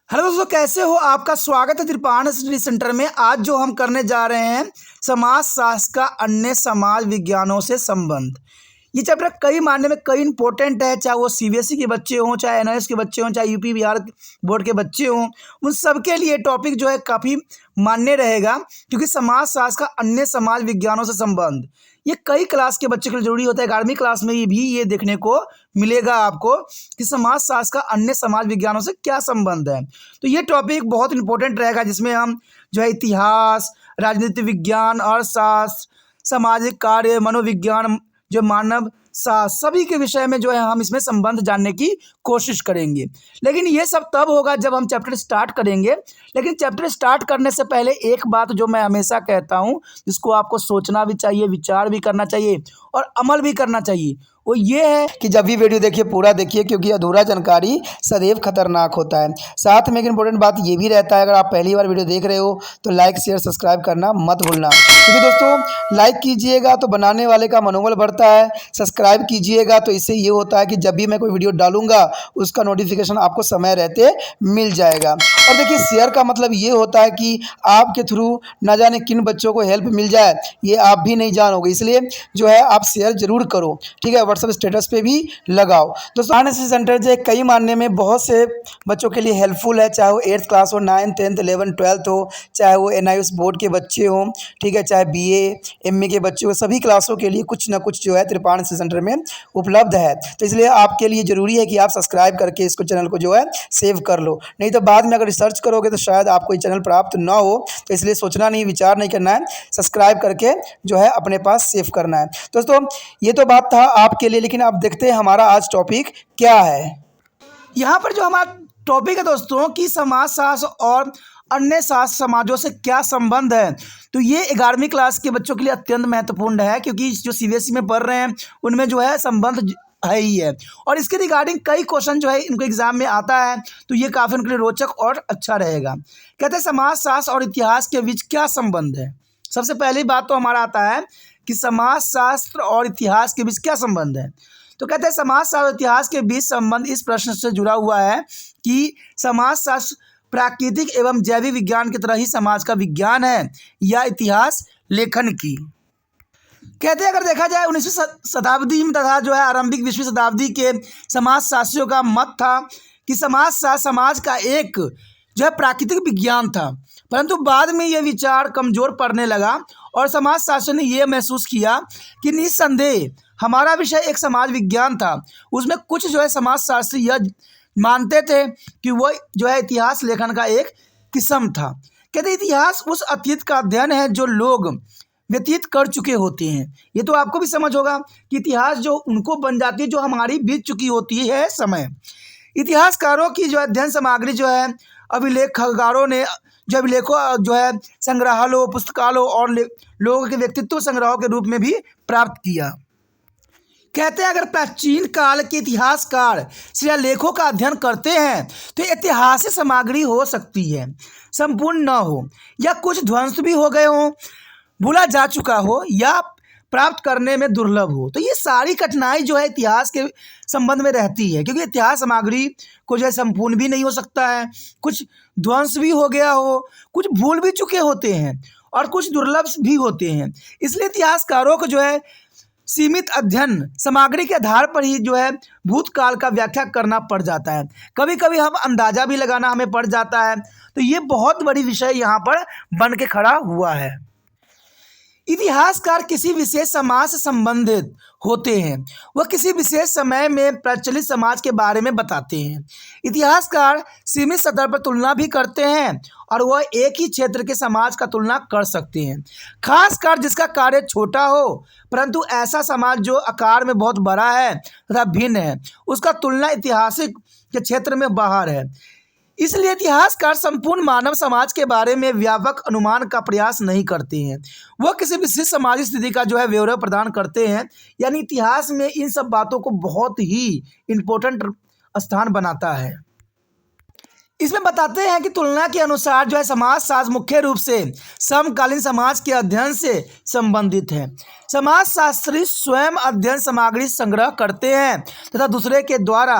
Hello दोस्तों, कैसे हो? आपका स्वागत है त्रिपाण स्टडी सेंटर में। आज जो हम करने जा रहे हैं, समाज शास्त्र का अन्य समाज विज्ञानों से संबंध। ये चैप्टर कई मायने में कई इंपॉर्टेंट है, चाहे वो सीबीएसई के बच्चे हों, चाहे एनआईएस के बच्चे हों, चाहे यूपी बिहार बोर्ड के बच्चे हों, उन सबके लिए टॉपिक जो है काफ़ी मान्य रहेगा, क्योंकि समाज शास्त्र का अन्य समाज विज्ञानों से संबंध ये कई क्लास के बच्चे के लिए जरूरी होता है। 11वीं क्लास में ये देखने को मिलेगा आपको कि समाज शास्त्र का अन्य समाज विज्ञानों से क्या संबंध है। तो ये टॉपिक बहुत इंपॉर्टेंट रहेगा, जिसमें हम जो है इतिहास, राजनीति विज्ञान, अर्थशास्त्र, सामाजिक कार्य, मनोविज्ञान, जो मानव शास्त्र, सभी के विषय में जो है हम इसमें संबंध जानने की कोशिश करेंगे। लेकिन ये सब तब होगा जब हम चैप्टर स्टार्ट करेंगे। लेकिन चैप्टर स्टार्ट करने से पहले एक बात जो मैं हमेशा कहता हूँ, जिसको आपको सोचना भी चाहिए, विचार भी करना चाहिए और अमल भी करना चाहिए, वो ये है कि जब भी वीडियो देखिए पूरा देखिए, क्योंकि अधूरा जानकारी सदैव खतरनाक होता है। साथ में एक इंपॉर्टेंट बात ये भी रहता है, अगर आप पहली बार वीडियो देख रहे हो तो लाइक शेयर सब्सक्राइब करना मत भूलना, क्योंकि दोस्तों लाइक कीजिएगा तो बनाने वाले का मनोबल बढ़ता है, सब्सक्राइब कीजिएगा तो इससे ये होता है कि जब भी मैं कोई वीडियो डालूंगा उसका नोटिफिकेशन आपको समय रहते मिल जाएगा। और देखिए, शेयर का मतलब ये होता है कि आपके थ्रू न जाने किन बच्चों को हेल्प मिल जाए, ये आप भी नहीं जानोगे, इसलिए जो है आप शेयर जरूर करो, ठीक है। व्हाट्सएप स्टेटस पे भी लगाओ। दोस्तों एनएसएस सेंटर जो है कई मानने में बहुत से बच्चों के लिए हेल्पफुल है, चाहे वो 8th क्लास हो, 9th 10th 11th 12th हो, चाहे वो एनआईएस बोर्ड के बच्चे हों, ठीक है, चाहे बीए एमए के बच्चे हो, सभी क्लासों के लिए कुछ ना कुछ जो है त्रिपाण सेंटर में उपलब्ध है। तो इसलिए आपके लिए ज़रूरी है कि आप सब्सक्राइब करके इसको चैनल को जो है सेव कर लो, नहीं तो बाद में अगर रिसर्च करोगे तो शायद आपको ये चैनल प्राप्त ना हो। तो इसलिए सोचना नहीं, विचार नहीं करना है, सब्सक्राइब करके जो है अपने पास सेव करना है। दोस्तों ये तो बात था आपके लिए, लेकिन अब देखते हैं हमारा आज टॉपिक क्या है। यहाँ पर जो हमारा टॉपिक है दोस्तों कि समाज शास्त्र और अन्य शास्त्र समाजों से क्या संबंध है। तो ये 11वीं क्लास के बच्चों के लिए अत्यंत महत्वपूर्ण है, क्योंकि जो सीबीएसई में पढ़ रहे हैं उनमें जो है संबंध है ही है, और इसके रिगार्डिंग कई क्वेश्चन जो है इनको एग्जाम में आता है, तो ये काफ़ी उनके लिए रोचक और अच्छा रहेगा। कहते हैं समाज शास्त्र और इतिहास के बीच क्या संबंध है। सबसे पहली बात तो हमारा आता है कि समाज शास्त्र और इतिहास के बीच क्या संबंध है। तो कहते हैं समाज शास्त्र और इतिहास के बीच संबंध इस प्रश्न से जुड़ा हुआ है कि समाज शास्त्र प्राकृतिक एवं जैविक विज्ञान की तरह ही समाज का विज्ञान है या इतिहास लेखन की। कहते हैं अगर देखा जाए 19वीं शताब्दी में तथा जो है आरंभिक 20वीं शताब्दी के समाजशास्त्रियों का मत था कि समाज शास्त्र समाज का एक जो है प्राकृतिक विज्ञान था, परंतु बाद में यह विचार कमज़ोर पड़ने लगा और समाजशास्त्र ने यह महसूस किया कि निस्संदेह हमारा विषय एक समाज विज्ञान था। उसमें कुछ जो है समाजशास्त्री यह मानते थे कि वह जो है इतिहास लेखन का एक किस्म था। कहते इतिहास उस अतीत का अध्ययन है जो लोग व्यतीत कर चुके होते हैं। ये तो आपको भी समझ होगा कि इतिहास जो उनको बन जाती है जो हमारी बीत चुकी होती है समय। इतिहासकारों की जो अध्ययन सामग्री जो है अभिलेखकारों ने जो अभिलेखों जो है संग्रहालयों, पुस्तकालयों और लोगों के व्यक्तित्व संग्रहों के रूप में भी प्राप्त किया। कहते हैं अगर प्राचीन काल के इतिहासकार शिलालेखों का अध्ययन करते हैं तो ऐतिहासिक सामग्री हो सकती है संपूर्ण न हो, या कुछ ध्वंस भी हो गए हों, भूला जा चुका हो, या प्राप्त करने में दुर्लभ हो। तो ये सारी कठिनाई जो है इतिहास के संबंध में रहती है, क्योंकि इतिहास सामग्री को जो है संपूर्ण भी नहीं हो सकता है, कुछ ध्वंस भी हो गया हो, कुछ भूल भी चुके होते हैं और कुछ दुर्लभ भी होते हैं। इसलिए इतिहासकारों को जो है सीमित अध्ययन सामग्री के आधार पर ही जो है भूतकाल का व्याख्या करना पड़ जाता है। कभी कभी हम अंदाजा भी लगाना हमें पड़ जाता है। तो ये बहुत बड़ी विषय यहाँ पर बन के खड़ा हुआ है। इतिहासकार किसी विशेष समाज से संबंधित होते हैं, वह किसी विशेष समय में प्रचलित समाज के बारे में बताते हैं। इतिहासकार सीमित सतह पर तुलना भी करते हैं और वह एक ही क्षेत्र के समाज का तुलना कर सकते हैं, खासकर जिसका कार्य छोटा हो, परंतु ऐसा समाज जो आकार में बहुत बड़ा है तथा भिन्न है, उसका तुलना ऐतिहासिक के क्षेत्र में बाहर है। इसलिए इतिहासकार संपूर्ण मानव समाज के बारे में व्यापक अनुमान का प्रयास नहीं करते हैं, वह किसी विशेष सामाजिक स्थिति का जो है ब्यौरा प्रदान करते हैं। यानी इतिहास में इन सब बातों को बहुत ही इम्पोर्टेंट स्थान बनाता है। इसमें बताते हैं कि तुलना के अनुसार जो है समाजशास्त्र मुख्य रूप से समकालीन समाज के अध्ययन से संबंधित है। समाजशास्त्री स्वयं अध्ययन सामग्री संग्रह करते हैं तथा दूसरे के द्वारा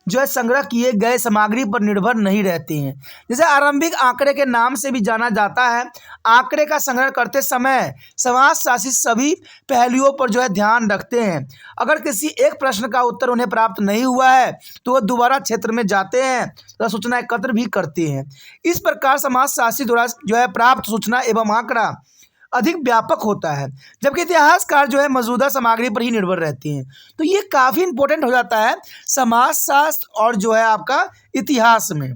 जो है संग्रह किए गए सामग्री पर निर्भर नहीं रहते हैं। जैसे आरंभिक आंकड़े के नाम से भी जाना जाता है, आंकड़े का संग्रह करते समय समाज शासित सभी पहलुओं पर जो है ध्यान रखते हैं। अगर किसी एक प्रश्न का उत्तर उन्हें प्राप्त नहीं हुआ है तो वह दोबारा क्षेत्र में जाते हैं तथा सूचना एकत्र भी करते हैं। इस प्रकार समाज शास्त्री द्वारा जो है प्राप्त सूचना एवं आंकड़ा अधिक व्यापक होता है, जबकि इतिहासकार जो है मौजूदा सामग्री पर ही निर्भर रहते हैं। तो ये काफ़ी इंपॉर्टेंट हो जाता है समाजशास्त्र और जो है आपका इतिहास में।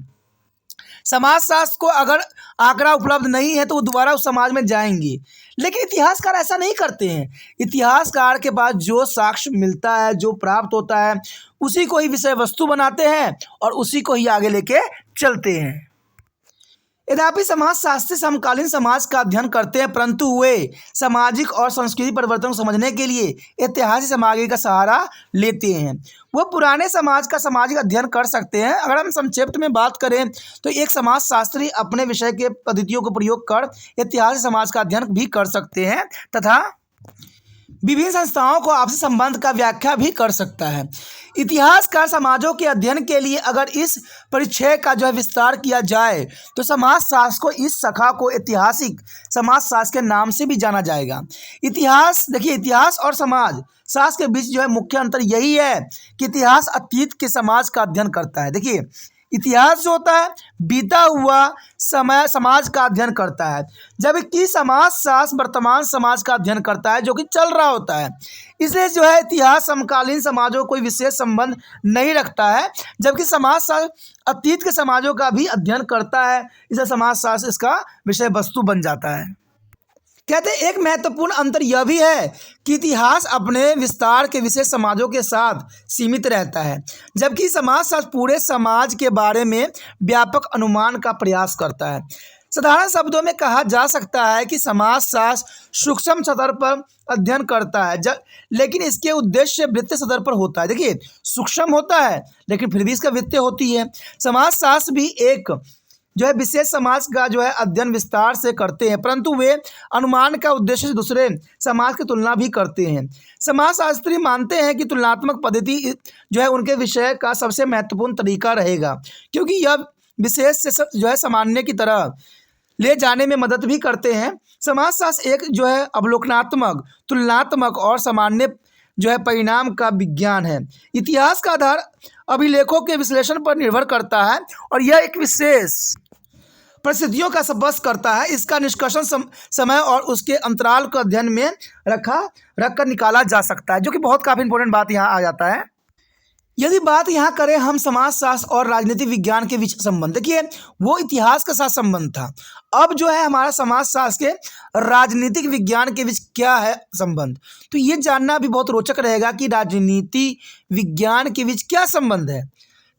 समाजशास्त्र को अगर आंकड़ा उपलब्ध नहीं है तो वो दोबारा उस समाज में जाएंगे, लेकिन इतिहासकार ऐसा नहीं करते हैं। इतिहासकार के पास जो साक्ष्य मिलता है, जो प्राप्त होता है, उसी को ही विषय वस्तु बनाते हैं और उसी को ही आगे लेके चलते हैं। यद्यपि समाजशास्त्री समकालीन समाज का अध्ययन करते हैं, परंतु वे सामाजिक और सांस्कृतिक परिवर्तन को समझने के लिए ऐतिहासिक सामग्री का सहारा लेते हैं। वह पुराने समाज का सामाजिक अध्ययन कर सकते हैं। अगर हम संक्षिप्त में बात करें तो एक समाजशास्त्री अपने विषय के पद्धतियों को प्रयोग कर ऐतिहासिक समाज का अध्ययन भी कर सकते हैं तथा विभिन्न संस्थाओं को आपसी संबंध का व्याख्या भी कर सकता है। इतिहासकार समाजों के अध्ययन के लिए अगर इस परिचय का जो है विस्तार किया जाए तो समाजशास्त्र को इस शाखा को ऐतिहासिक समाजशास्त्र के नाम से भी जाना जाएगा। इतिहास देखिए, इतिहास और समाज शास्त्र के बीच जो है मुख्य अंतर यही है कि इतिहास अतीत के समाज का अध्ययन करता है। देखिए, इतिहास जो होता है बीता हुआ समय समाज का अध्ययन करता है, जबकि समाजशास्त्र वर्तमान समाज का अध्ययन करता है जो कि चल रहा होता है। इसलिए जो है इतिहास समकालीन समाजों कोई विशेष संबंध नहीं रखता है, जबकि समाजशास्त्र अतीत के समाजों का भी अध्ययन करता है। इसलिए समाजशास्त्र इसका विषय वस्तु बन जाता है। कहते हैं एक महत्वपूर्ण अंतर यह भी है कि इतिहास अपने विस्तार के विशेष समाजों के साथ सीमित रहता है, जबकि समाजशास्त्र पूरे समाज के बारे में व्यापक अनुमान का प्रयास करता है। साधारण शब्दों में कहा जा सकता है कि समाजशास्त्र सूक्ष्म स्तर पर अध्ययन करता है, लेकिन इसके उद्देश्य वृत्तीय स्तर पर होता है। देखिए, सूक्ष्म होता है लेकिन फिर भी इसका वृत्तीय होती है। समाजशास्त्र भी एक जो है विशेष समाज का जो है अध्ययन विस्तार से करते हैं, परंतु वे अनुमान का उद्देश्य से दूसरे समाज की तुलना भी करते हैं। समाजशास्त्री मानते हैं कि तुलनात्मक पद्धति जो है उनके विषय का सबसे महत्वपूर्ण तरीका रहेगा, क्योंकि यह विशेष से जो है सामान्य की तरह ले जाने में मदद भी करते हैं। समाजशास्त्र एक जो है अवलोकनात्मक, तुलनात्मक और सामान्य जो है परिणाम का विज्ञान है। इतिहास का आधार अभिलेखों के विश्लेषण पर निर्भर करता है और यह एक विशेष परिस्थितियों का स्पष्ट करता है। इसका निष्कर्षण समय और उसके अंतराल को अध्ययन में रखकर निकाला जा सकता है, जो कि बहुत काफ़ी इंपॉर्टेंट बात यहाँ आ जाता है। यदि बात यहाँ करें हम समाजशास्त्र और राजनीतिक विज्ञान के बीच संबंध, देखिए वो इतिहास के साथ संबंध था। अब जो है हमारा समाजशास्त्र के राजनीतिक विज्ञान के बीच क्या है संबंध, तो ये जानना भी बहुत रोचक रहेगा कि राजनीति विज्ञान के बीच क्या संबंध है।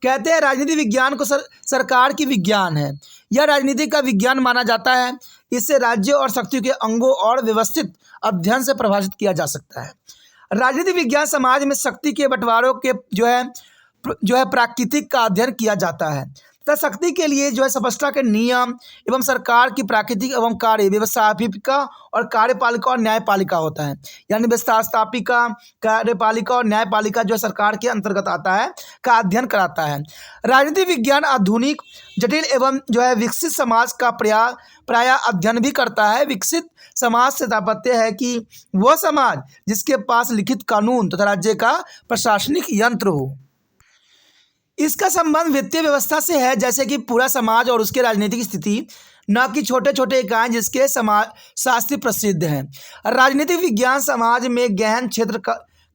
कहते हैं राजनीति विज्ञान को सरकार की विज्ञान है। यह राजनीति का विज्ञान माना जाता है। इससे राज्य और शक्ति के अंगों और व्यवस्थित अध्ययन से प्रभावित किया जा सकता है। राजनीति विज्ञान समाज में शक्ति के बंटवारों के जो है प्राकृतिक का अध्ययन किया जाता है तथा शक्ति के लिए जो है स्पष्टता के नियम एवं सरकार की प्राकृतिक एवं कार्य व्यवस्थापिका और कार्यपालिका और न्यायपालिका होता है। यानी व्यवस्थापिका, कार्यपालिका और न्यायपालिका जो है सरकार के अंतर्गत आता है का अध्ययन कराता है। राजनीति विज्ञान आधुनिक, जटिल एवं जो है विकसित समाज का प्राय अध्ययन भी करता है। विकसित समाज से तात्पर्य है कि वह समाज जिसके पास लिखित कानून तथा राज्य का प्रशासनिक यंत्र हो। इसका संबंध वित्तीय व्यवस्था से है, जैसे कि पूरा समाज और उसके राजनीतिक स्थिति, न कि छोटे छोटे इकाई जिसके समाजशास्त्री प्रसिद्ध हैं। राजनीतिक विज्ञान समाज में गहन क्षेत्र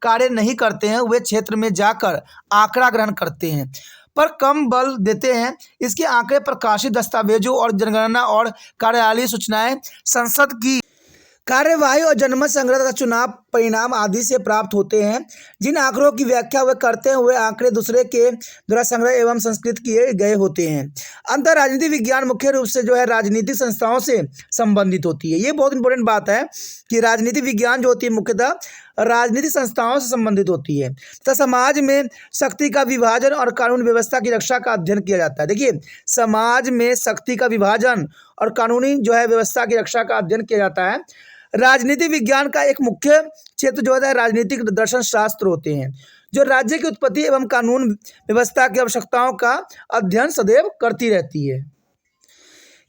कार्य नहीं करते हैं, वे क्षेत्र में जाकर आंकड़ा ग्रहण करते हैं पर कम बल देते हैं। इसके आंकड़े प्रकाशित दस्तावेजों और जनगणना और कार्यालयीय सूचनाएं, संसद की कार्यवाही और जनमत संग्रह तथा चुनाव परिणाम आदि से प्राप्त होते हैं। जिन आंकड़ों की व्याख्या वे करते हैं वे आंकड़े दूसरे के द्वारा संग्रह एवं संस्कृत किए गए होते हैं। अंतर राजनीति विज्ञान मुख्य रूप से जो है राजनीतिक संस्थाओं से संबंधित होती है। ये बहुत इंपॉर्टेंट बात है कि राजनीति विज्ञान जो होती है मुख्यतः राजनीतिक संस्थाओं से संबंधित होती है तथा समाज में शक्ति का विभाजन और कानून व्यवस्था की रक्षा का अध्ययन किया जाता है। देखिए, समाज में शक्ति का विभाजन और कानूनी जो है व्यवस्था की रक्षा का अध्ययन किया जाता है। राजनीति विज्ञान का एक मुख्य क्षेत्र जो है राजनीतिक दर्शन शास्त्र होते हैं, जो राज्य की उत्पत्ति एवं कानून व्यवस्था की आवश्यकताओं का अध्ययन सदैव करती रहती है।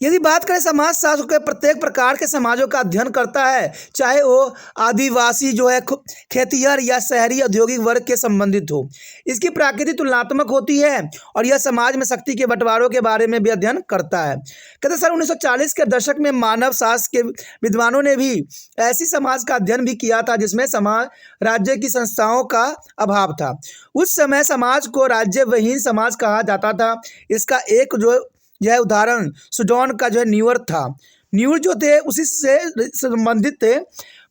यदि बात करें समाजशास्त्र के प्रत्येक प्रकार के समाजों का अध्ययन करता है, चाहे वो आदिवासी जो है खेतिहर या शहरी औद्योगिक वर्ग के संबंधित हो। इसकी प्रकृति तुलनात्मक होती है और यह समाज में शक्ति के बंटवारों के बारे में भी अध्ययन करता है। कहते सन 1940 के दशक में मानव शास्त्र के विद्वानों ने भी ऐसी समाज का अध्ययन भी किया था जिसमें समाज राज्य की संस्थाओं का अभाव था। उस समय समाज को राज्य विहीन समाज कहा जाता था। इसका एक जो यह उदाहरण सुडॉन का जो है न्यूअर था। न्यूअर जो थे उसी से संबंधित थे।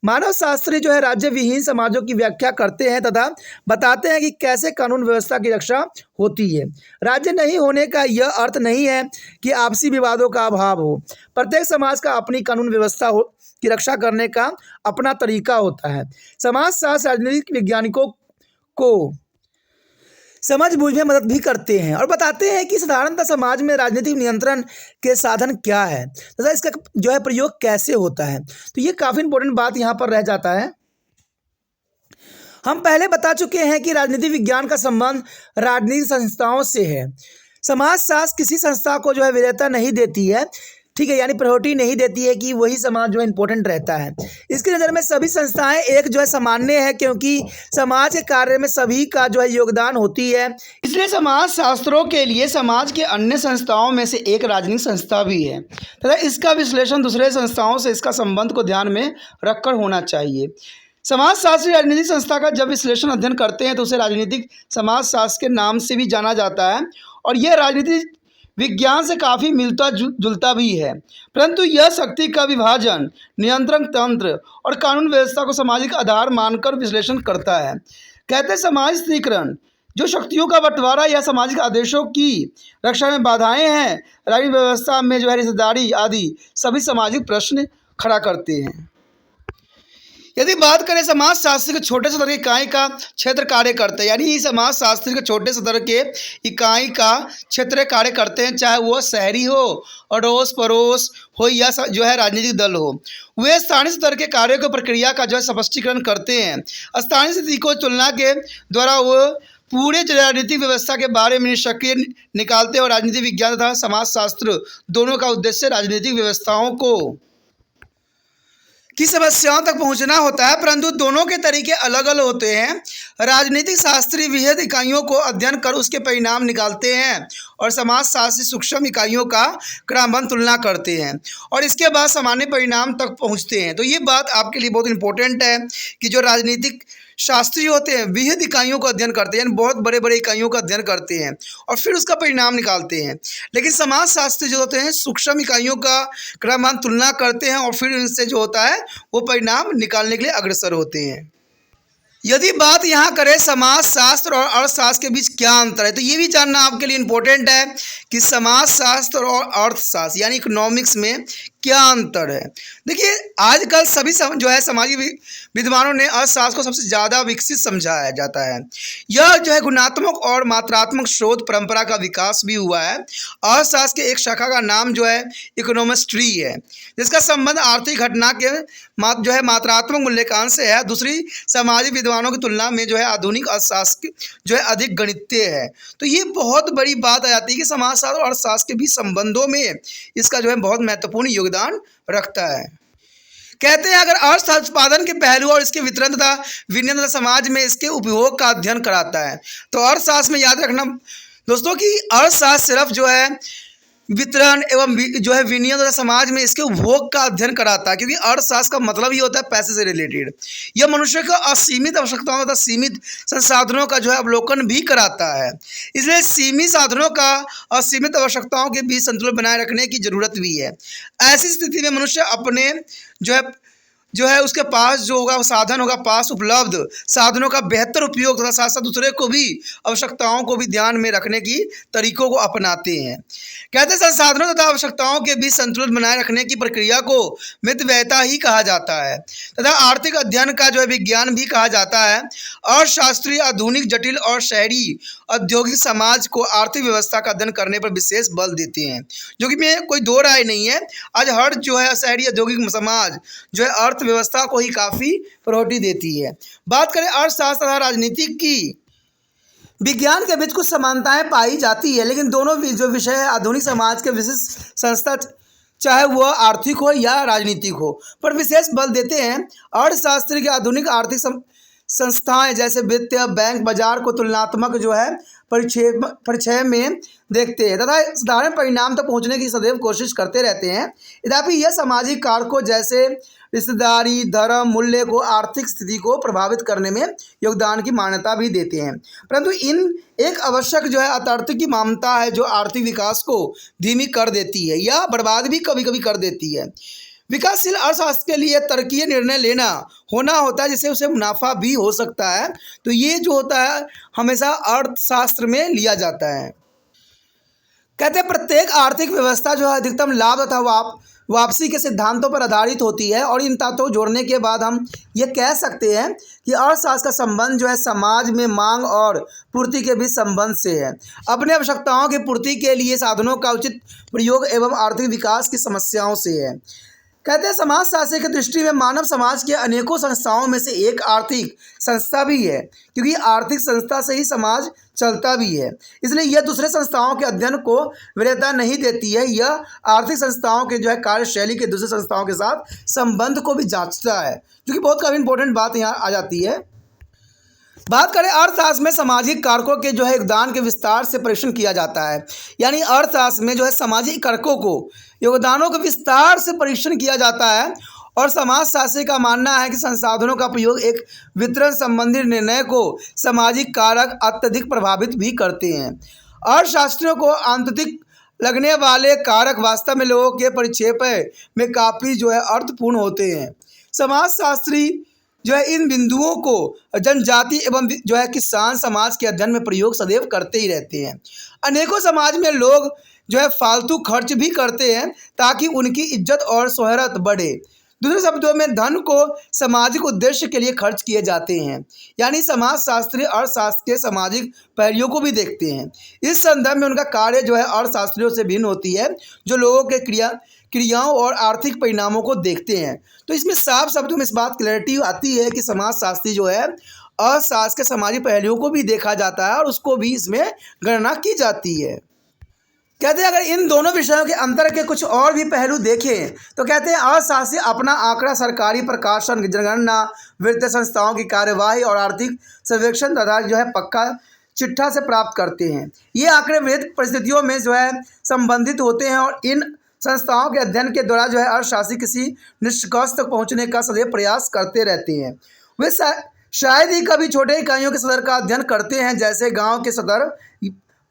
मानव शास्त्री जो है राज्य विहीन समाजों की व्याख्या करते हैं तथा बताते हैं कि कैसे कानून व्यवस्था की रक्षा होती है। राज्य नहीं होने का यह अर्थ नहीं है कि आपसी विवादों का अभाव हो। प्रत्येक समाज का अपनी कानून व्यवस्था की रक्षा करने का अपना तरीका होता है। समाजशास्त्र राजनीतिक वैज्ञानिकों को समझ बूझ में मदद भी करते हैं और बताते हैं कि साधारणतः समाज में राजनीतिक नियंत्रण के साधन क्या है तथा इसका जो है प्रयोग कैसे होता है। तो ये काफ़ी इंपॉर्टेंट बात यहाँ पर रह जाता है। हम पहले बता चुके हैं कि राजनीति विज्ञान का संबंध राजनीतिक संस्थाओं से है। समाजशास्त्र किसी संस्था को जो है वरीयता नहीं देती है, ठीक है, यानी प्रायोरिटी नहीं देती है कि वही समाज जो है इंपॉर्टेंट रहता है। इसकी नज़र में सभी संस्थाएं एक जो है सामान्य है, क्योंकि समाज के कार्य में सभी का जो है योगदान होती है। इसलिए समाज शास्त्रों के लिए समाज के अन्य संस्थाओं में से एक राजनीतिक संस्था भी है तथा इसका विश्लेषण दूसरे संस्थाओं से इसका संबंध को ध्यान में रखकर होना चाहिए। समाजशास्त्री राजनीतिक संस्था का जब विश्लेषण अध्ययन करते हैं तो उसे राजनीतिक समाजशास्त्र के नाम से भी जाना जाता है और यह राजनीतिक विज्ञान से काफ़ी मिलता जुलता भी है, परंतु यह शक्ति का विभाजन, नियंत्रण तंत्र और कानून व्यवस्था को सामाजिक आधार मानकर विश्लेषण करता है। कहते हैं समाज स्थिरीकरण जो शक्तियों का बंटवारा या सामाजिक आदेशों की रक्षा में बाधाएं हैं, राजनीतिक व्यवस्था में जो है रिश्तेदारी आदि सभी सामाजिक प्रश्न खड़ा करते हैं। यदि बात करें समाज शास्त्र के छोटे स्तर की इकाई का क्षेत्र कार्य करते हैं, यानी समाज शास्त्र के छोटे स्तर के इकाई का क्षेत्र कार्य करते हैं, चाहे वो शहरी हो, अड़ोस पड़ोस हो या जो है राजनीतिक दल हो। वे स्थानीय स्तर के कार्यों की प्रक्रिया का जो है स्पष्टीकरण करते हैं। स्थानीय स्थिति को तुलना के द्वारा वो पूरे राजनीतिक व्यवस्था के बारे में निष्कर्ष निकालते हैं और राजनीतिक विज्ञान तथा समाजशास्त्र दोनों का उद्देश्य राजनीतिक व्यवस्थाओं को की समस्याओं तक पहुंचना होता है, परंतु दोनों के तरीके अलग अलग होते हैं। राजनीतिक शास्त्री विविध इकाइयों को अध्ययन कर उसके परिणाम निकालते हैं और समाजशास्त्री सूक्ष्म इकाइयों का क्रमबद्ध तुलना करते हैं और इसके बाद सामान्य परिणाम तक पहुंचते हैं। तो ये बात आपके लिए बहुत इंपॉर्टेंट है कि जो राजनीतिक शास्त्री होते हैं विविध इकाइयों का अध्ययन करते हैं, बहुत बड़े बड़े इकाइयों का अध्ययन करते हैं और फिर उसका परिणाम निकालते हैं। लेकिन समाजशास्त्री जो होते हैं सूक्ष्म इकाइयों का क्रमबद्ध तुलना करते हैं और फिर उनसे जो होता है वो परिणाम निकालने के लिए अग्रसर होते हैं। यदि बात यहाँ करें समाजशास्त्र और अर्थशास्त्र के बीच क्या अंतर है, तो ये भी जानना आपके लिए इम्पोर्टेंट है कि समाजशास्त्र और अर्थशास्त्र यानी इकोनॉमिक्स में क्या अंतर है। देखिए आजकल सभी जो है सामाजिक विद्वानों ने अर्थशास्त्र को सबसे ज़्यादा विकसित समझाया जाता है। यह जो है गुणात्मक और मात्रात्मक शोध परंपरा का विकास भी हुआ है। अर्थशास्त्र के एक शाखा का नाम जो है इकोनोमेट्री है, जिसका संबंध आर्थिक घटना के जो है मात्रात्मक मूल्यांकन से है। दूसरी सामाजिक विद्वानों की तुलना में जो है आधुनिक अर्थशास्त्र जो है अधिक गणितीय है। तो ये बहुत बड़ी बात आ जाती है कि समाजशास्त्र और अर्थशास्त्र के बीच संबंधों में इसका जो है बहुत महत्वपूर्ण योगदान रखता है। कहते हैं अगर अर्थशास्त्र उत्पादन के पहलू और इसके वितरण तथा विनिमय तथा समाज में इसके उपयोग का अध्ययन कराता है, तो अर्थशास्त्र में याद रखना दोस्तों कि अर्थशास्त्र सिर्फ जो है वितरण एवं जो है विनिमय तथा समाज में इसके उपभोग का अध्ययन कराता है, क्योंकि अर्थशास्त्र का मतलब ही होता है पैसे से रिलेटेड। यह मनुष्य को असीमित आवश्यकताओं तथा सीमित संसाधनों का जो है अवलोकन भी कराता है। इसलिए सीमित साधनों का असीमित आवश्यकताओं के बीच संतुलन बनाए रखने की जरूरत भी है। ऐसी स्थिति में मनुष्य अपने जो है उसके पास जो होगा साधन होगा, पास उपलब्ध साधनों का बेहतर उपयोग तथा साथ साथ दूसरे को भी आवश्यकताओं को भी ध्यान में रखने की तरीकों को अपनाते हैं। कहते हैं संसाधनों तथा आवश्यकताओं के बीच संतुलन बनाए रखने की प्रक्रिया को मितव्ययता ही कहा जाता है तथा आर्थिक अध्ययन का जो है विज्ञान भी कहा जाता है। अर्थशास्त्री आधुनिक जटिल और शहरी औद्योगिक समाज को आर्थिक व्यवस्था का अध्ययन करने पर विशेष बल देते हैं, जो कि में कोई दो राय नहीं है। आज हर जो है शहरी औद्योगिक समाज जो है अर्थव्यवस्था को ही काफ़ी प्रायोरिटी देती है। बात करें अर्थशास्त्र तथा राजनीति की, विज्ञान के बीच कुछ समानताएं पाई जाती है, लेकिन दोनों जो विषय है आधुनिक समाज के विशिष्ट संस्था, चाहे वह आर्थिक हो या राजनीतिक हो, पर विशेष बल देते हैं। अर्थशास्त्र के आधुनिक आर्थिक संस्थाएं जैसे वित्त, बैंक, बाजार को तुलनात्मक जो है परिचय में देखते हैं तथा साधारण परिणाम तक पहुंचने की सदैव कोशिश करते रहते हैं। यद्यपि यह सामाजिक कारकों जैसे रिश्तेदारी, धर्म, मूल्य को आर्थिक स्थिति को प्रभावित करने में योगदान की मान्यता भी देते हैं, परंतु इन एक आवश्यक जो है अतार्किक की मान्यता है जो आर्थिक विकास को धीमी कर देती है या बर्बाद भी कभी कभी कर देती है। विकासशील अर्थशास्त्र के लिए तर्कीय निर्णय लेना होना होता है, जिससे उसे मुनाफा भी हो सकता है। तो ये जो होता है हमेशा अर्थशास्त्र में लिया जाता है। कहते हैं प्रत्येक आर्थिक व्यवस्था जो है अधिकतम लाभ तथा वापसी के सिद्धांतों पर आधारित होती है, और इन तत्वों को जोड़ने के बाद हम ये कह सकते हैं कि अर्थशास्त्र का संबंध जो है समाज में मांग और पूर्ति के बीच संबंध से है। अपने आवश्यकताओं की पूर्ति के लिए साधनों का उचित प्रयोग एवं आर्थिक विकास की समस्याओं से है। कहते हैं समाजशास्त्र की दृष्टि में मानव समाज के अनेकों संस्थाओं में से एक आर्थिक संस्था भी है, क्योंकि आर्थिक संस्था से ही समाज चलता भी है। इसलिए यह दूसरे संस्थाओं के अध्ययन को वरीयता नहीं देती है, यह आर्थिक संस्थाओं के जो है कार्यशैली के दूसरे संस्थाओं के साथ संबंध को भी जांचता है, जो कि बहुत काफ़ी इंपॉर्टेंट बात यहाँ आ जाती है। बात करें अर्थशास्त्र में सामाजिक कारकों के जो है योगदान के विस्तार से परीक्षण किया जाता है, यानी अर्थशास्त्र में जो है सामाजिक कारकों को योगदानों के विस्तार से परीक्षण किया जाता है। और समाजशास्त्री का मानना है कि संसाधनों का प्रयोग एक वितरण संबंधी निर्णय को सामाजिक कारक अत्यधिक प्रभावित भी करते हैं। अर्थशास्त्रियों को आंतरिक लगने वाले कारक वास्तव में लोगों के परिचय में काफ़ी जो है अर्थपूर्ण होते हैं। समाजशास्त्री जो है इन बिंदुओं को जनजाति एवं जो है किसान समाज के अध्ययन में प्रयोग सदैव करते ही रहते हैं। अनेकों समाज में लोग जो है फालतू खर्च भी करते हैं ताकि उनकी इज्जत और शोहरत बढ़े। दूसरे शब्दों में धन को सामाजिक उद्देश्य के लिए खर्च किए जाते हैं, यानी समाजशास्त्री अर्थशास्त्र के सामाजिक पहलुओं को भी देखते हैं। इस संदर्भ में उनका कार्य जो है अर्थशास्त्रियों से भिन्न होती है, जो लोगों के क्रियाओं और आर्थिक परिणामों को देखते हैं। तो इसमें साफ शब्दों में इस बात क्लैरिटी आती है कि समाजशास्त्री जो है अर्थशास्त्र के सामाजिक पहलुओं को भी देखा जाता है और उसको भी इसमें गणना की जाती है। कहते हैं अगर इन दोनों विषयों के अंतर के कुछ और भी पहलू देखें तो कहते हैं अर्थशास्त्री अपना आंकड़ा सरकारी प्रकाशन, जनगणना, वित्तीय संस्थाओं की कार्यवाही और आर्थिक सर्वेक्षण तथा जो है पक्का चिट्ठा से प्राप्त करते हैं। ये आंकड़े विविध परिस्थितियों में जो है संबंधित होते हैं और इन संस्थाओं के अध्ययन के द्वारा जो है अर्थशास्त्री किसी निष्कर्ष तक पहुँचने का सदैव प्रयास करते रहते हैं। वे शायद ही कभी छोटे इकाइयों के स्तर का अध्ययन करते हैं, जैसे गाँव के स्तर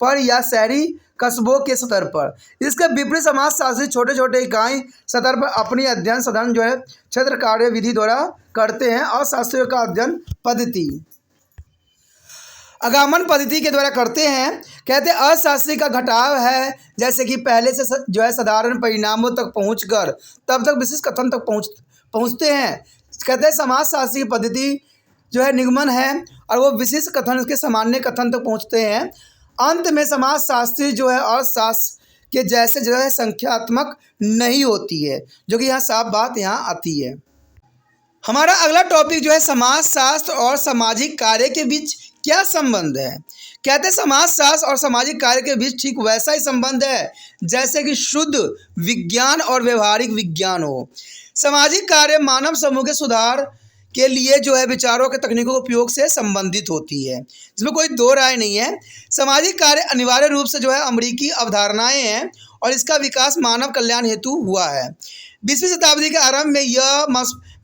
पर या शहरी कस्बों के स्तर पर। इसके विपरीत समाजशास्त्री छोटे छोटे इकाई स्तर पर अपनी अध्ययन साधन जो है क्षेत्र कार्य विधि द्वारा करते हैं और शास्त्रियों का अध्ययन पद्धति आगमन पद्धति के द्वारा करते हैं। कहते हैं अर्थशास्त्री का घटाव है, जैसे कि पहले से जो है साधारण परिणामों तक पहुंचकर तब तक विशिष्ट कथन तक पहुंचते हैं। कहते हैं समाजशास्त्री की पद्धति जो है निगमन है और वो विशिष्ट कथन के सामान्य कथन तक पहुंचते हैं। अंत में समाजशास्त्री जो है अर्थशास्त्र के जैसे जो है संख्यात्मक नहीं होती है, जो कि यहाँ साफ बात यहाँ आती है। हमारा अगला टॉपिक जो है समाजशास्त्र और सामाजिक कार्य के बीच क्या संबंध है। कहते हैं समाजशास्त्र और सामाजिक कार्य के बीच ठीक वैसा ही संबंध है जैसे कि शुद्ध विज्ञान और व्यवहारिक विज्ञान हो। सामाजिक कार्य मानव समूह के सुधार के लिए जो है विचारों के तकनीकों के उपयोग से संबंधित होती है, इसमें कोई दो राय नहीं है। सामाजिक कार्य अनिवार्य रूप से जो है अमेरिकी अवधारणाएं हैं और इसका विकास मानव कल्याण हेतु हुआ है। 20वीं शताब्दी के आरंभ में यह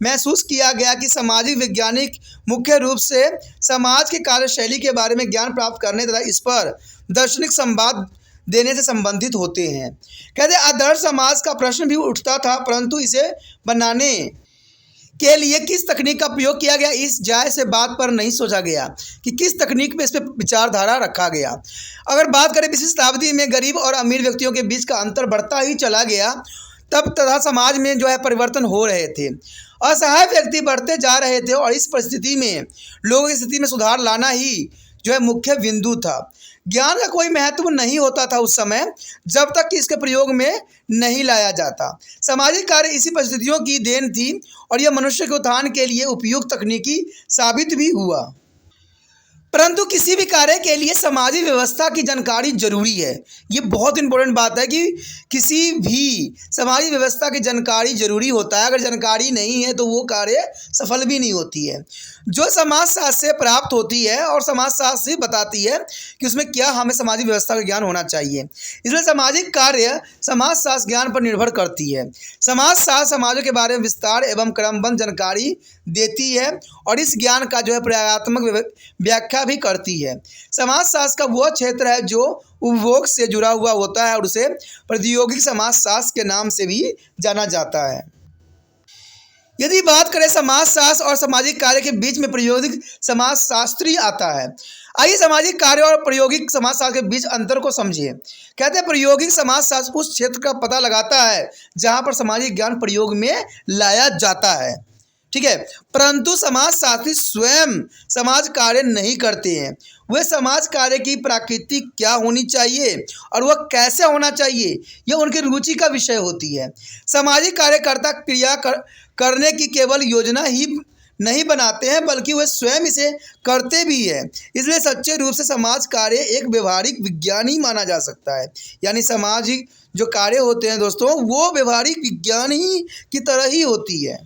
महसूस किया गया कि सामाजिक वैज्ञानिक मुख्य रूप से समाज की कार्यशैली के बारे में ज्ञान प्राप्त करने तथा इस पर दार्शनिक संवाद देने से संबंधित होते हैं। कहते आदर्श समाज का प्रश्न भी उठता था, परंतु इसे बनाने के लिए किस तकनीक का प्रयोग किया गया, इस जायज़ से बात पर नहीं सोचा गया कि किस तकनीक में इस पर विचारधारा रखा गया। अगर बात करें 20वीं शताब्दी में गरीब और अमीर व्यक्तियों के बीच का अंतर बढ़ता ही चला गया, तब तथा समाज में जो है परिवर्तन हो रहे थे, असहाय व्यक्ति बढ़ते जा रहे थे और इस परिस्थिति में लोगों की स्थिति में सुधार लाना ही जो है मुख्य बिंदु था। ज्ञान का कोई महत्व नहीं होता था उस समय जब तक कि इसके प्रयोग में नहीं लाया जाता। सामाजिक कार्य इसी परिस्थितियों की देन थी और यह मनुष्य के उत्थान के लिए उपयुक्त तकनीकी साबित भी हुआ। परंतु किसी भी कार्य के लिए सामाजिक व्यवस्था की जानकारी जरूरी है। ये बहुत इंपॉर्टेंट बात है कि किसी भी सामाजिक व्यवस्था की जानकारी जरूरी होता है। अगर जानकारी नहीं है तो वो कार्य सफल भी नहीं होती है। जो समाजशास्त्र से प्राप्त होती है और समाजशास्त्र ही बताती है कि उसमें क्या हमें सामाजिक व्यवस्था का ज्ञान होना चाहिए। इसलिए सामाजिक कार्य समाजशास्त्र ज्ञान पर निर्भर करती है। समाजशास्त्र समाजों के बारे में विस्तार एवं क्रमबद्ध जानकारी देती है और इस ज्ञान का जो है प्रयोगात्मक व्याख्या भी करती है। समाजशास्त्र का वह क्षेत्र है जो उपभोग से जुड़ा हुआ होता है और उसे प्रायोगिक समाजशास्त्र के नाम से भी जाना जाता है। यदि बात करें समाजशास्त्र और सामाजिक कार्य के बीच में प्रायोगिक समाजशास्त्री आता है। आइए सामाजिक कार्य और प्रायोगिक समाजशास्त्र के बीच अंतर को समझिए। कहते हैं प्रायोगिक समाजशास्त्र उस क्षेत्र का पता लगाता है जहां पर सामाजिक ज्ञान प्रयोग में लाया जाता है, ठीक है। परंतु समाजशास्त्री स्वयं समाज कार्य नहीं करते हैं। वे समाज कार्य की प्रकृति क्या होनी चाहिए और वह कैसे होना चाहिए यह उनकी रुचि का विषय होती है। सामाजिक कार्यकर्ता क्रिया करने की केवल योजना ही नहीं बनाते हैं बल्कि वे स्वयं इसे करते भी हैं। इसलिए सच्चे रूप से समाज कार्य एक व्यवहारिक विज्ञान ही माना जा सकता है। यानी सामाजिक जो कार्य होते हैं दोस्तों वो व्यवहारिक विज्ञान ही की तरह ही होती है।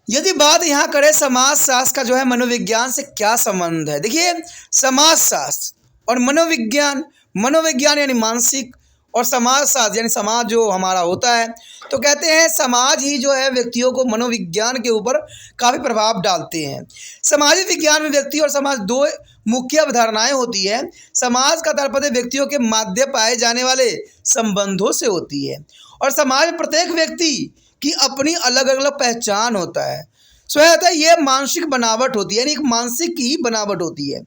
यदि बात यहाँ करें समाजशास्त्र का जो है मनोविज्ञान से क्या संबंध है। देखिए समाजशास्त्र और मनोविज्ञान यानी मानसिक और समाजशास्त्र यानी समाज जो हमारा होता है। तो कहते हैं समाज ही जो है व्यक्तियों को मनोविज्ञान के ऊपर काफ़ी प्रभाव डालते हैं। सामाजिक विज्ञान में व्यक्ति और समाज दो मुख्य अवधारणाएं होती है। समाज का तात्पर्य व्यक्तियों के माध्य पाए जाने वाले संबंधों से होती है और समाज में प्रत्येक व्यक्ति की अपनी अलग अलग पहचान होता है। स्वतः ये मानसिक बनावट होती है, यानी एक मानसिक ही बनावट होती है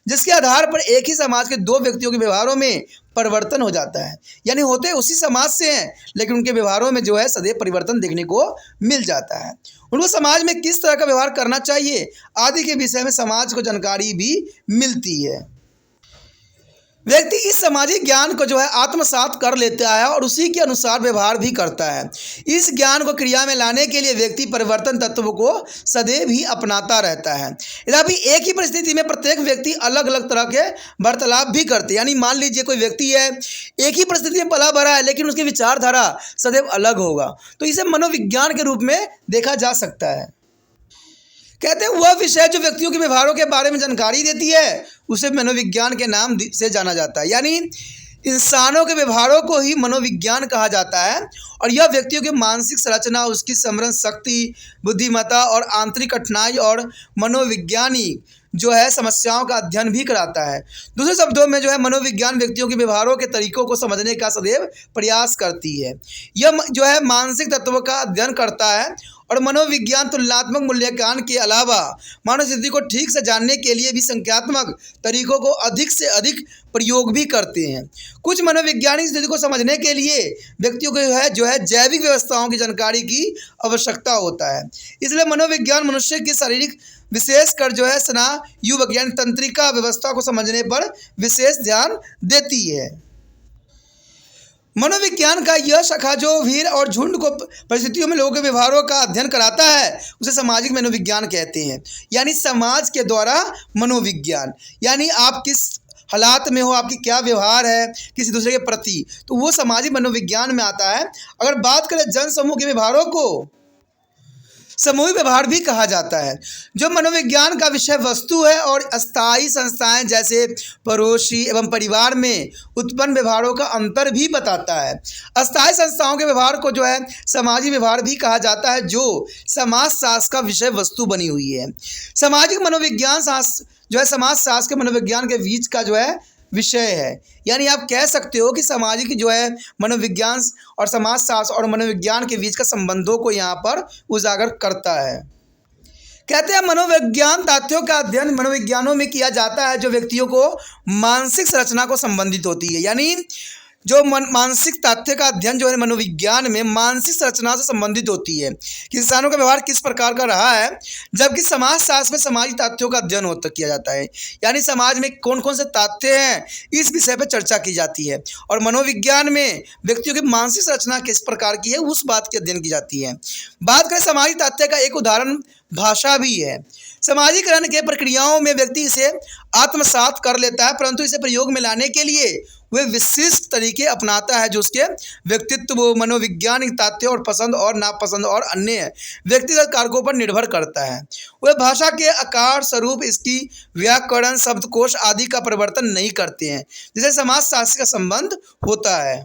जिसके आधार पर एक ही समाज के दो व्यक्तियों के व्यवहारों में परिवर्तन हो जाता है। यानी होते उसी समाज से हैं लेकिन उनके व्यवहारों में जो है सदैव परिवर्तन देखने को मिल जाता है। उनको समाज में किस तरह का व्यवहार करना चाहिए आदि के विषय में समाज को जानकारी भी मिलती है। व्यक्ति इस सामाजिक ज्ञान को जो है आत्मसात कर लेता है और उसी के अनुसार व्यवहार भी करता है। इस ज्ञान को क्रिया में लाने के लिए व्यक्ति परिवर्तन तत्व को सदैव ही अपनाता रहता है। यद्यपि एक ही परिस्थिति में प्रत्येक व्यक्ति अलग अलग तरह के वार्तालाप भी करते हैं। यानी मान लीजिए कोई व्यक्ति है एक ही परिस्थिति में पला भरा है लेकिन उसकी विचारधारा सदैव अलग होगा, तो इसे मनोविज्ञान के रूप में देखा जा सकता है। कहते हैं वह विषय जो व्यक्तियों के व्यवहारों के बारे में जानकारी देती है उसे मनोविज्ञान के नाम से जाना जाता है। यानी इंसानों के व्यवहारों को ही मनोविज्ञान कहा जाता है और यह व्यक्तियों की मानसिक संरचना, उसकी स्मरण शक्ति, बुद्धिमत्ता और आंतरिक कठिनाई और मनोविज्ञानी जो है समस्याओं का अध्ययन भी कराता है। दूसरे शब्दों में जो है मनोविज्ञान व्यक्तियों के व्यवहारों के तरीकों को समझने का सदैव प्रयास करती है। यह जो है मानसिक तत्वों का अध्ययन करता है और मनोविज्ञान तुलनात्मक मूल्यांकन के अलावा मानव स्थिति को ठीक से जानने के लिए भी संख्यात्मक तरीकों को अधिक से अधिक प्रयोग भी करते हैं। कुछ मनोवैज्ञानिक स्थिति को समझने के लिए व्यक्तियों को जो है जैविक व्यवस्थाओं की जानकारी की आवश्यकता होता है। इसलिए मनोविज्ञान मनुष्य की शारीरिक विशेषकर जो है स्नायु यानी तंत्रिका व्यवस्था को समझने पर विशेष ध्यान देती है। मनोविज्ञान का यह शाखा जो भीड़ और झुंड को परिस्थितियों में लोगों के व्यवहारों का अध्ययन कराता है उसे सामाजिक मनोविज्ञान कहते हैं। यानी समाज के द्वारा मनोविज्ञान, यानी आप किस हालात में हो, आपकी क्या व्यवहार है किसी दूसरे के प्रति, तो वो सामाजिक मनोविज्ञान में आता है। अगर बात करें जन समूह के व्यवहारों को समूह व्यवहार भी कहा जाता है जो मनोविज्ञान का विषय वस्तु है और अस्थायी संस्थाएं जैसे पड़ोसी एवं परिवार में उत्पन्न व्यवहारों का अंतर भी बताता है। अस्थायी संस्थाओं के व्यवहार को जो है सामाजिक व्यवहार भी कहा जाता है जो समाजशास्त्र का विषय वस्तु बनी हुई है। सामाजिक मनोविज्ञान शास्त्र जो है समाजशास्त्र के मनोविज्ञान के बीच का जो है विषय है। यानी आप कह सकते हो कि सामाजिक जो है मनोविज्ञान और समाजशास्त्र और मनोविज्ञान के बीच का संबंधों को यहाँ पर उजागर करता है। कहते हैं मनोविज्ञान तथ्यों का अध्ययन मनोविज्ञानों में किया जाता है जो व्यक्तियों को मानसिक संरचना को संबंधित होती है। यानी जो मानसिक तथ्य का अध्ययन जो है मनोविज्ञान में मानसिक संरचना से संबंधित होती है कि इंसानों का व्यवहार किस प्रकार का रहा है, जबकि समाजशास्त्र में सामाजिक तथ्यों का अध्ययन होता किया जाता है, यानी समाज में कौन कौन से तथ्य हैं इस विषय पर चर्चा की जाती है। और मनोविज्ञान में व्यक्तियों की मानसिक संरचना किस प्रकार की है उस बात की अध्ययन की जाती है। बात करें सामाजिक तथ्य का, एक उदाहरण भाषा भी है। समाजीकरण के प्रक्रियाओं में व्यक्ति इसे आत्मसात कर लेता है, परंतु इसे प्रयोग में लाने के लिए वह विशिष्ट तरीके अपनाता है जो उसके व्यक्तित्व, मनोवैज्ञानिक तथ्य और पसंद और नापसंद और अन्य व्यक्तिगत कारकों पर निर्भर करता है। वह भाषा के आकार, स्वरूप, इसकी व्याकरण, शब्दकोश आदि का परिवर्तन नहीं करते हैं, जिसे समाजशास्त्र का संबंध होता है।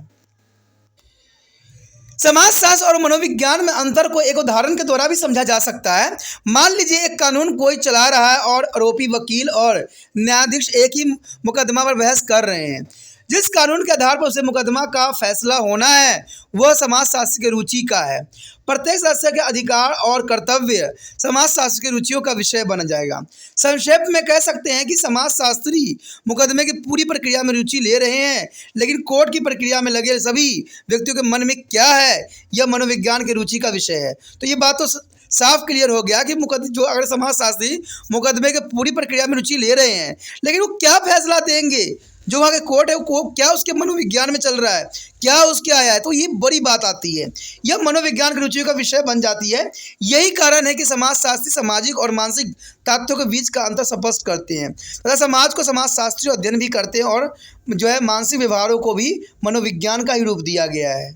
समाजशास्त्र और मनोविज्ञान में अंतर को एक उदाहरण के द्वारा भी समझा जा सकता है। मान लीजिए एक कानून कोई चला रहा है और आरोपी वकील और न्यायाधीश एक ही मुकदमा पर बहस कर रहे हैं। जिस कानून के आधार पर उसे मुकदमा का फैसला होना है वह समाजशास्त्र की रुचि का है। प्रत्येक सदस्य के अधिकार और कर्तव्य समाजशास्त्र की रुचियों का विषय बन जाएगा। संक्षेप में कह सकते हैं कि समाजशास्त्री मुकदमे की पूरी प्रक्रिया में रुचि ले रहे हैं, लेकिन कोर्ट की प्रक्रिया में लगे सभी व्यक्तियों के मन में क्या है यह मनोविज्ञान की रुचि का विषय है। तो ये बात तो साफ क्लियर हो गया कि जो अगर समाजशास्त्री मुकदमे की पूरी प्रक्रिया में रुचि ले रहे हैं, लेकिन वो क्या फैसला देंगे, जो वहाँ के कोर्ट है वो क्या उसके मनोविज्ञान में चल रहा है, क्या उसके आया है, तो ये बड़ी बात आती है। यह मनोविज्ञान की रुचियों का विषय बन जाती है। यही कारण है कि समाजशास्त्री सामाजिक और मानसिक तथ्यों के बीच का अंतर स्पष्ट करते हैं तथा समाज को समाजशास्त्री अध्ययन भी करते हैं और जो है मानसिक व्यवहारों को भी मनोविज्ञान का ही रूप दिया गया है।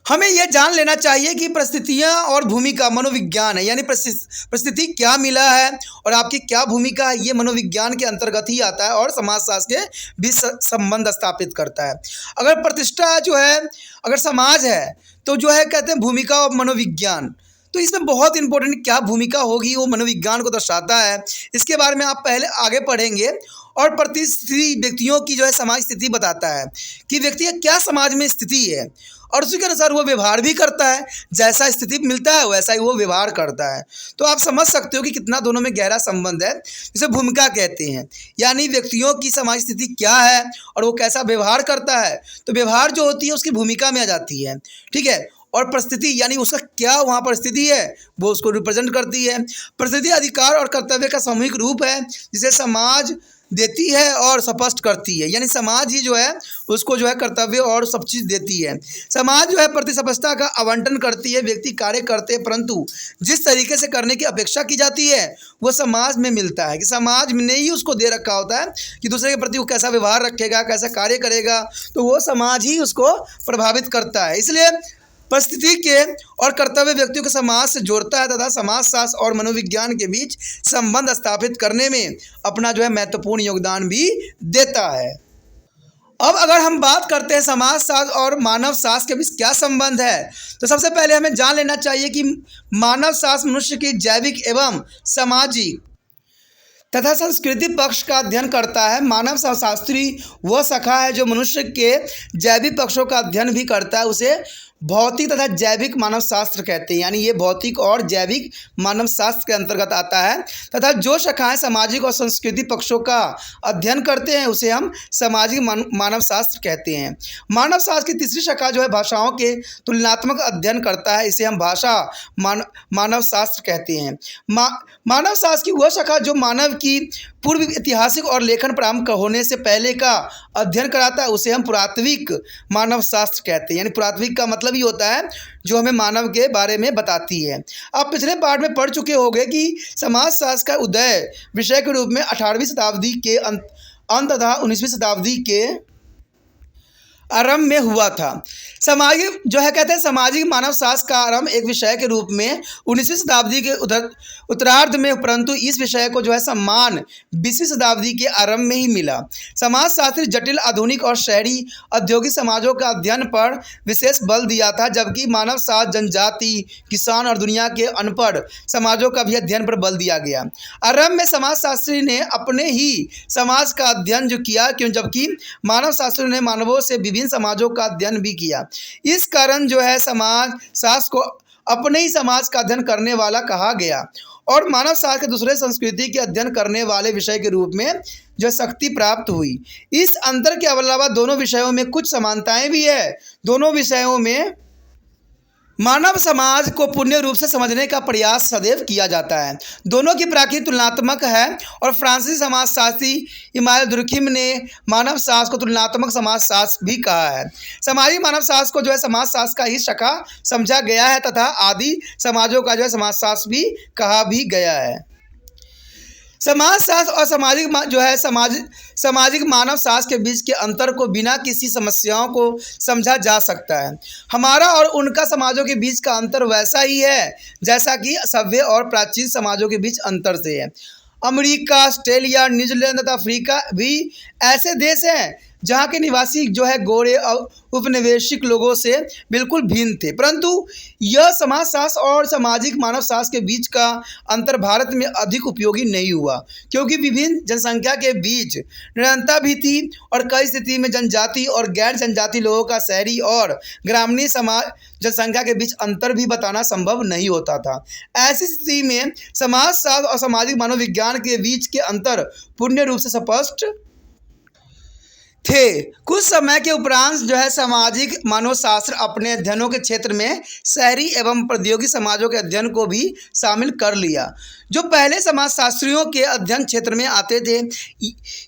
हमें यह जान लेना चाहिए कि परिस्थितियाँ और भूमिका मनोविज्ञान है, यानी परिस्थिति क्या मिला है और आपकी क्या भूमिका है, ये मनोविज्ञान के अंतर्गत ही आता है और समाजशास्त्र के बीच संबंध स्थापित करता है। अगर प्रतिष्ठा जो है, अगर समाज है तो जो है कहते हैं भूमिका और मनोविज्ञान, तो इसमें बहुत इंपॉर्टेंट क्या भूमिका होगी वो मनोविज्ञान को दर्शाता है। इसके बारे में आप पहले आगे पढ़ेंगे। और प्रतिस्थिति व्यक्तियों की जो है समाज स्थिति बताता है कि व्यक्ति का क्या समाज में स्थिति है और उसी के अनुसार वो व्यवहार भी करता है। जैसा स्थिति मिलता है वैसा ही वो व्यवहार करता है। तो आप समझ सकते हो कि कितना दोनों में गहरा संबंध है। इसे भूमिका कहते हैं, यानी व्यक्तियों की समाज स्थिति क्या है और वो कैसा व्यवहार करता है, तो व्यवहार जो होती है उसकी भूमिका में आ जाती है। ठीक है। और परिस्थिति यानी उसका क्या वहाँ पर स्थिति है वो उसको रिप्रेजेंट करती है। परिस्थिति अधिकार और कर्तव्य का सामूहिक रूप है जिसे समाज देती है और स्पष्ट करती है, यानी समाज ही जो है उसको जो है कर्तव्य और सब चीज़ देती है। समाज जो है प्रतिस्पर्धा का आवंटन करती है। व्यक्ति कार्य करते हैं परंतु जिस तरीके से करने की अपेक्षा की जाती है वो समाज में मिलता है कि समाज ने ही उसको दे रखा होता है कि दूसरे के प्रति वो कैसा व्यवहार रखेगा, कैसा कार्य करेगा, तो वो समाज ही उसको प्रभावित करता है। इसलिए परिस्थिति के और कर्तव्य व्यक्तियों को समाज से जोड़ता है तथा समाजशास्त्र और मनोविज्ञान के बीच संबंध स्थापित करने में अपना जो है महत्वपूर्ण योगदान भी देता है। अब अगर हम बात करते हैं समाजशास्त्र और मानव शास्त्र के बीच क्या संबंध है, तो सबसे पहले हमें जान लेना चाहिए कि मानव शास्त्र मनुष्य की जैविक एवं सामाजिक तथा संस्कृति पक्ष का अध्ययन करता है। मानव शास्त्री वह शाखा है जो मनुष्य के जैविक पक्षों का अध्ययन भी करता है। उसे भौतिक तथा जैविक मानव शास्त्र कहते हैं, यानी ये भौतिक और जैविक मानव शास्त्र के अंतर्गत आता है। तथा जो शाखाएं सामाजिक और संस्कृति पक्षों का अध्ययन करते हैं उसे हम सामाजिक मानव शास्त्र कहते हैं। मानव शास्त्र की तीसरी शाखा जो है भाषाओं के तुलनात्मक अध्ययन करता है, इसे हम भाषा मानव शास्त्र कहते हैं। मानव शास्त्र की वह शाखा जो मानव की पूर्व ऐतिहासिक और लेखन प्रारंभ होने से पहले का अध्ययन कराता है उसे हम पुरातात्विक मानव शास्त्र कहते हैं, यानी पुरातात्विक का मतलब ही होता है जो हमें मानव के बारे में बताती है। आप पिछले पार्ट में पढ़ चुके होंगे कि समाजशास्त्र का उदय विषय के रूप में 18वीं शताब्दी के अंत तथा 19वीं शताब्दी के आरंभ में हुआ था। सामाजिक जो है कहते हैं सामाजिक मानव शास्त्र का आरंभ एक विषय के रूप में 19वीं शताब्दी के उत्तरार्ध में, परंतु इस विषय को जो है सम्मान 20वीं शताब्दी के आरंभ में ही मिला। समाजशास्त्री जटिल आधुनिक और शहरी औद्योगिक समाजों का अध्ययन पर विशेष बल दिया था, जबकि मानव शास्त्र जनजाति, किसान और दुनिया के अनपढ़ समाजों का भी अध्ययन पर बल दिया गया। आरंभ में समाजशास्त्री ने अपने ही समाज का अध्ययन जो किया, क्यों, जबकि मानव शास्त्री ने मानवों से विभिन्न समाजों का अध्ययन भी किया। इस कारण जो है समाज शास्त्र को अपने ही समाज का अध्ययन करने वाला कहा गया और मानव शास्त्र के दूसरे संस्कृति के अध्ययन करने वाले विषय के रूप में जो शक्ति प्राप्त हुई। इस अंतर के अलावा दोनों विषयों में कुछ समानताएं भी है। दोनों विषयों में मानव समाज को पूर्ण रूप से समझने का प्रयास सदैव किया जाता है। दोनों की प्रकृति तुलनात्मक है और फ्रांसीसी समाजशास्त्री इमानुएल दुर्खिम ने मानव शास्त्र को तुलनात्मक समाजशास्त्र भी कहा है। सामाजिक मानव शास्त्र को जो है समाजशास्त्र का ही शाखा समझा गया है तथा आदि समाजों का जो है समाजशास्त्र भी कहा भी गया है। समाजशास्त्र और सामाजिक मानव शास्त्र के बीच के अंतर को बिना किसी समस्याओं को समझा जा सकता है। हमारा और उनका समाजों के बीच का अंतर वैसा ही है जैसा कि सभ्य और प्राचीन समाजों के बीच अंतर से है। अमेरिका, ऑस्ट्रेलिया, न्यूजीलैंड तथा अफ्रीका भी ऐसे देश हैं जहाँ के निवासी जो है गोरे और उपनिवेशिक लोगों से बिल्कुल भिन्न थे, परंतु यह समाजशास्त्र और सामाजिक मानव शास्त्र के बीच का अंतर भारत में अधिक उपयोगी नहीं हुआ, क्योंकि विभिन्न जनसंख्या के बीच निरंतरता भी थी और कई स्थिति में जनजाति और गैर जनजाति लोगों का शहरी और ग्रामीण समाज जनसंख्या के बीच अंतर भी बताना संभव नहीं होता था। ऐसी स्थिति में समाजशास्त्र और सामाजिक मनोविज्ञान के बीच के अंतर पूर्ण रूप से स्पष्ट थे। कुछ समय के उपरांत जो है सामाजिक मानवशास्त्र अपने अध्ययनों के क्षेत्र में शहरी एवं प्रौद्योगिक समाजों के अध्ययन को भी शामिल कर लिया, जो पहले समाजशास्त्रियों के अध्ययन क्षेत्र में आते थे।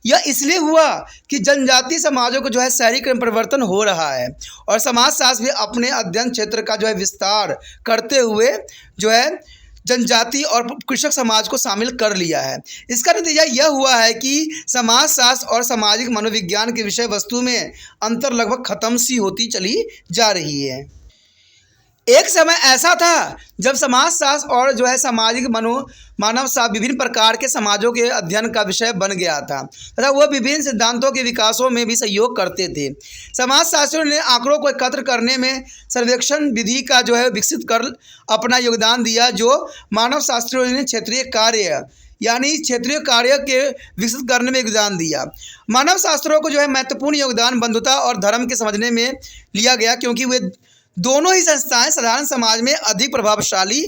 यह इसलिए हुआ कि जनजातीय समाजों को जो है शहरीकरण परिवर्तन हो रहा है और समाजशास्त्र भी अपने अध्ययन क्षेत्र का जो है विस्तार करते हुए जो है जनजाति और कृषक समाज को शामिल कर लिया है। इसका नतीजा यह हुआ है कि समाजशास्त्र और सामाजिक मनोविज्ञान के विषय वस्तु में अंतर लगभग खत्म सी होती चली जा रही है। एक समय ऐसा था जब समाजशास्त्र और जो है सामाजिक मानव शास्त्र विभिन्न प्रकार के समाजों के अध्ययन का विषय बन गया था तथा वह विभिन्न सिद्धांतों के विकासों में भी सहयोग करते थे। समाजशास्त्रियों ने आंकड़ों को एकत्र करने में सर्वेक्षण विधि का जो है विकसित कर अपना योगदान दिया, जो मानव शास्त्रियों ने क्षेत्रीय कार्य के विकसित करने में योगदान दिया। मानव शास्त्रों को जो है महत्वपूर्ण योगदान बंधुता और धर्म के समझने में लिया गया, क्योंकि वे दोनों ही संस्थाएं साधारण समाज में अधिक प्रभावशाली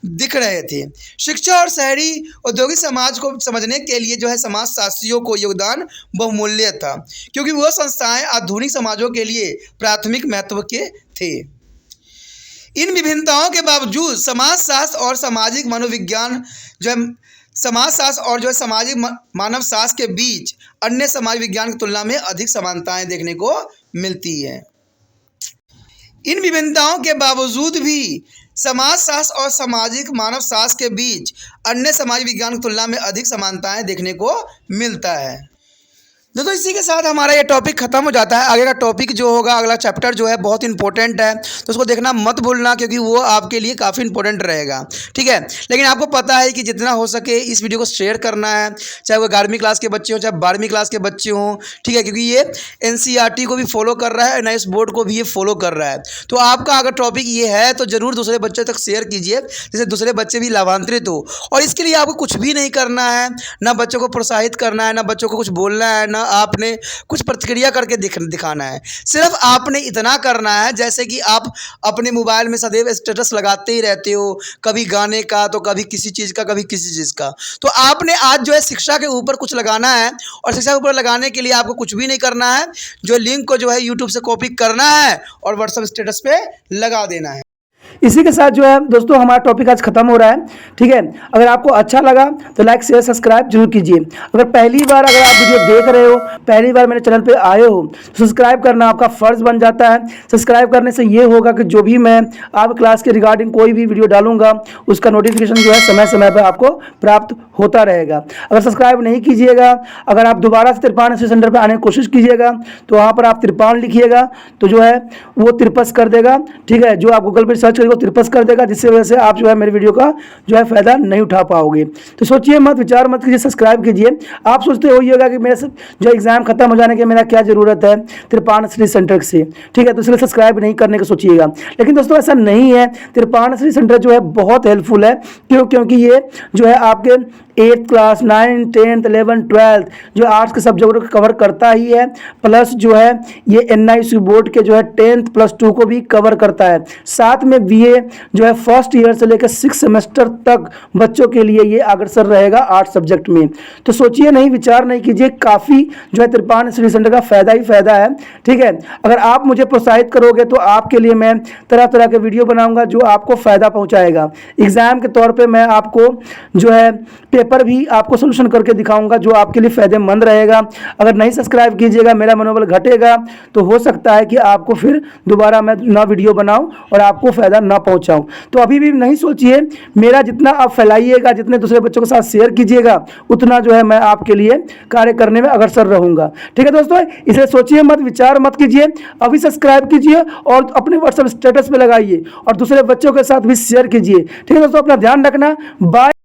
दिख रहे थे। शिक्षा और शहरी औद्योगिक समाज को समझने के लिए जो है समाजशास्त्रियों को योगदान बहुमूल्य था, क्योंकि वह संस्थाएं आधुनिक समाजों के लिए प्राथमिक महत्व के थे। इन विभिन्नताओं के बावजूद समाजशास्त्र और सामाजिक मनोविज्ञान जो है सामाजिक मानव शास्त्र के बीच अन्य समाज विज्ञान की तुलना में अधिक समानताएं देखने को मिलती हैं। इन विभिन्नताओं के बावजूद भी समाजशास्त्र और सामाजिक मानव शास्त्र के बीच अन्य समाज विज्ञान की तुलना में अधिक समानताएं देखने को मिलता है। दोस्तों इसी के साथ हमारा ये टॉपिक ख़त्म हो जाता है। आगे का टॉपिक जो होगा, अगला चैप्टर जो है बहुत इंपॉर्टेंट है, तो उसको देखना मत भूलना, क्योंकि वो आपके लिए काफ़ी इंपॉर्टेंट रहेगा। ठीक है, लेकिन आपको पता है कि जितना हो सके इस वीडियो को शेयर करना है, चाहे वो 11वीं क्लास के बच्चे हों चाहे 12वीं क्लास के बच्चे हों। ठीक है, क्योंकि ये NCERT को भी फॉलो कर रहा है, NIOS बोर्ड को भी ये फॉलो कर रहा है। तो आपका अगर टॉपिक ये है तो ज़रूर दूसरे बच्चों तक शेयर कीजिए, जिससे दूसरे बच्चे भी लाभान्वित हो। और इसके लिए आपको कुछ भी नहीं करना है, ना बच्चों को प्रोत्साहित करना है, ना बच्चों को कुछ बोलना है, ना आपने कुछ प्रतिक्रिया करके दिखाना है। सिर्फ आपने इतना करना है, जैसे कि आप अपने मोबाइल में सदैव स्टेटस लगाते ही रहते हो, कभी गाने का तो कभी किसी चीज़ का, कभी किसी चीज़ का। तो आपने आज जो है शिक्षा के ऊपर कुछ लगाना है, और शिक्षा के ऊपर लगाने के लिए आपको कुछ भी नहीं करना है, जो लिंक को जो है यूट्यूब से कॉपी करना है और व्हाट्सएप स्टेटस पे लगा देना है। इसी के साथ जो है दोस्तों हमारा टॉपिक आज खत्म हो रहा है। ठीक है, अगर आपको अच्छा लगा तो लाइक शेयर सब्सक्राइब जरूर कीजिए। अगर पहली बार अगर आप वीडियो देख रहे हो, पहली बार मेरे चैनल पे आए हो, तो सब्सक्राइब करना आपका फ़र्ज़ बन जाता है। सब्सक्राइब करने से ये होगा कि जो भी मैं आप क्लास के रिगार्डिंग कोई भी वीडियो डालूंगा उसका नोटिफिकेशन जो है समय समय पर आपको प्राप्त होता रहेगा। अगर सब्सक्राइब नहीं कीजिएगा, अगर आप दोबारा से तिरपान स्टडी सेंटर पर आने की कोशिश कीजिएगा, तो वहाँ पर आप तिरपान लिखिएगा तो जो है वो तिरपस कर देगा। ठीक है, जो आप गूगल पर सर्च वो तिरपस कर देगा, जिससे वजह से आप जो है मेरे वीडियो का जो है फ़ायदा नहीं उठा पाओगे। तो सोचिए मत, विचार मत कीजिए, सब्सक्राइब कीजिए। आप सोचते होइएगा कि मेरे जो एग्ज़ाम खत्म हो जाने के मेरा क्या ज़रूरत है तिरपान स्टडी सेंटर से। ठीक है, तो इसलिए सब्सक्राइब नहीं करने का सोचिएगा, लेकिन दोस्तों ऐसा नहीं है। तिरपान स्टडी सेंटर जो है बहुत हेल्पफुल है। क्योंकि ये जो है आपके 8th class 9th 10th 11th 12th जो आर्ट्स के सब्जेक्ट को कवर करता ही है, प्लस जो है ये NIOS बोर्ड के जो है 10th+2 को भी कवर करता है। साथ में बीए जो है फर्स्ट ईयर से लेकर 6 सेमेस्टर तक बच्चों के लिए ये अग्रसर रहेगा 8 सब्जेक्ट में। तो सोचिए नहीं, विचार नहीं कीजिए, काफ़ी जो है त्रिपाण स्टडी सेंटर का फ़ायदा ही फ़ायदा है। ठीक है, अगर आप मुझे प्रोत्साहित करोगे तो आपके लिए मैं तरह तरह के वीडियो बनाऊंगा जो आपको फ़ायदा पहुंचाएगा। एग्ज़ाम के तौर पे मैं आपको जो है पेपर भी आपको सोल्यूशन करके दिखाऊंगा जो आपके लिए फ़ायदेमंद रहेगा। अगर नहीं सब्सक्राइब कीजिएगा, मेरा मनोबल घटेगा, तो हो सकता है कि आपको फिर दोबारा मैं ना वीडियो बनाऊं और आपको फ़ायदा ना पहुंचाऊं। तो अभी भी नहीं सोचिए, मेरा जितना आप फैलाइएगा, जितने दूसरे बच्चों के साथ शेयर कीजिएगा, उतना जो है मैं आपके लिए कार्य करने में अग्रसर रहूंगा। ठीक है दोस्तों, इसे सोचिए मत, विचार मत कीजिए, अभी सब्सक्राइब कीजिए और अपने व्हाट्सएप स्टेटस पे लगाइए और दूसरे बच्चों के साथ भी शेयर कीजिए। ठीक है दोस्तों, अपना ध्यान रखना। बाय।